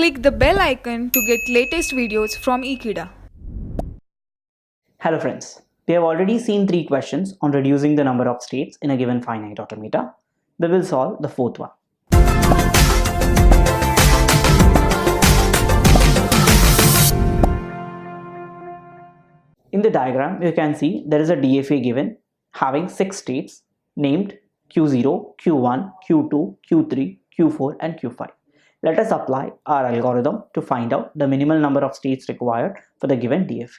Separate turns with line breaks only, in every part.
Click the bell icon to get latest videos from Ekeeda.
Hello friends, we have already seen 3 questions on reducing the number of states in a given finite automata. We will solve the fourth one. In the diagram, you can see there is a DFA given having 6 states named Q0, Q1, Q2, Q3, Q4 and Q5. Let us apply our algorithm to find out the minimal number of states required for the given DFA.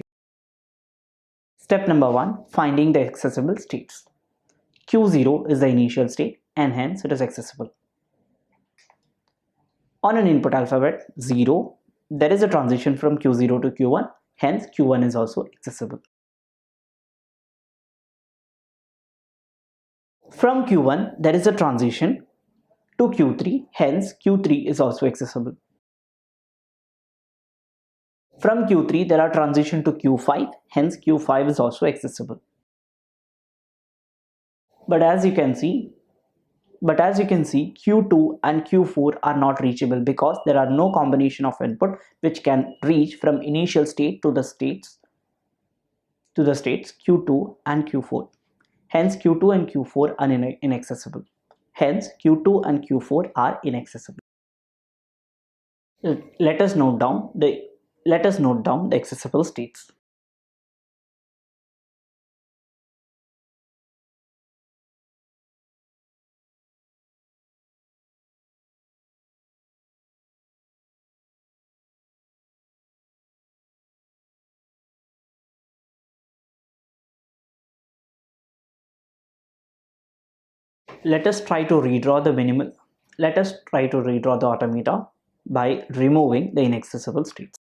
Step number 1, finding the accessible states. Q0 is the initial state and hence it is accessible. On an input alphabet 0, there is a transition from Q0 to Q1, hence Q1 is also accessible. From Q1, there is a transition to Q3, hence Q3 is also accessible. From Q3, there are transition to Q5, hence Q5 is also accessible. But as you can see, Q2 and Q4 are not reachable because there are no combination of input which can reach from initial state to the states Q2 and Q4. Hence Q2 and Q4 are inaccessible. Hence Q2 and Q4 are inaccessible. Let us note down the accessible states. Let us try to redraw the automata by removing the inaccessible states.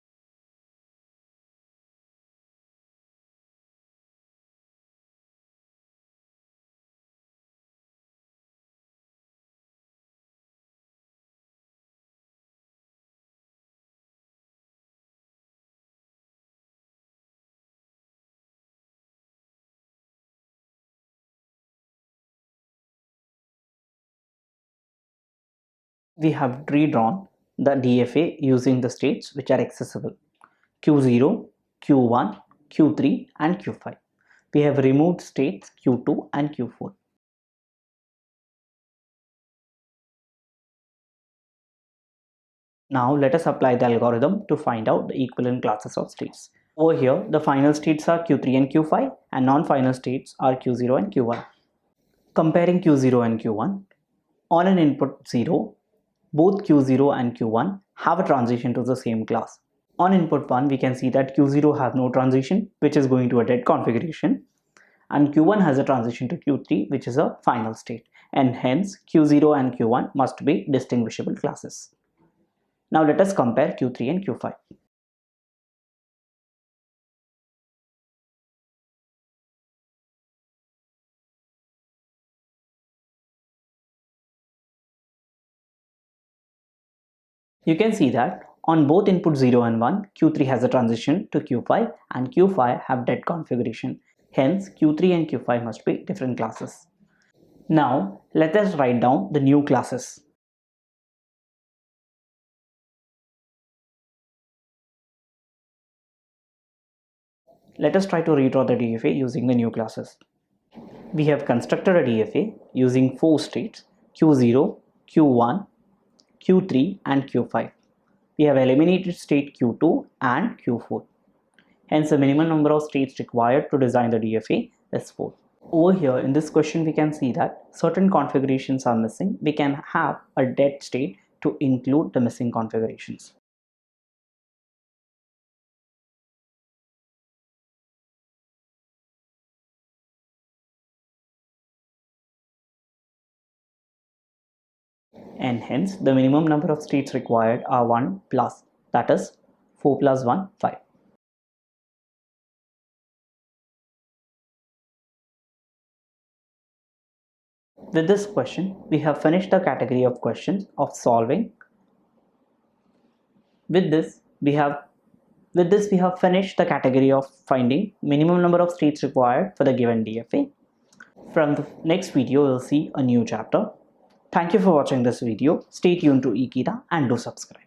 We have redrawn the DFA using the states which are accessible: Q0, Q1, Q3 and Q5. We have removed states Q2 and Q4. Now let us apply the algorithm to find out the equivalent classes of states. Over here, the final states are Q3 and Q5 and non-final states are Q0 and Q1. Comparing Q0 and Q1, on an input 0, both Q0 and Q1 have a transition to the same class. On input 1, we can see that Q0 has no transition, which is going to a dead configuration, and Q1 has a transition to Q3, which is a final state, and hence Q0 and Q1 must be distinguishable classes. Now let us compare Q3 and Q5. You can see that on both input 0 and 1, Q3 has a transition to Q5 and Q5 have dead configuration. Hence, Q3 and Q5 must be different classes. Now, let us write down the new classes. Let us try to redraw the DFA using the new classes. We have constructed a DFA using 4 states: Q0, Q1, Q3 and Q5. We have eliminated state Q2 and Q4. Hence the minimum number of states required to design the DFA is 4. Over here in this question we can see that certain configurations are missing. We can have a dead state to include the missing configurations. And hence the minimum number of states required are 1 plus, that is 4 plus 1, 5. With this question, we have finished the category of questions of solving. With this, we have finished the category of finding minimum number of states required for the given DFA. From the next video, we'll see a new chapter. Thank you for watching this video. Stay tuned to Ekeeda and do subscribe.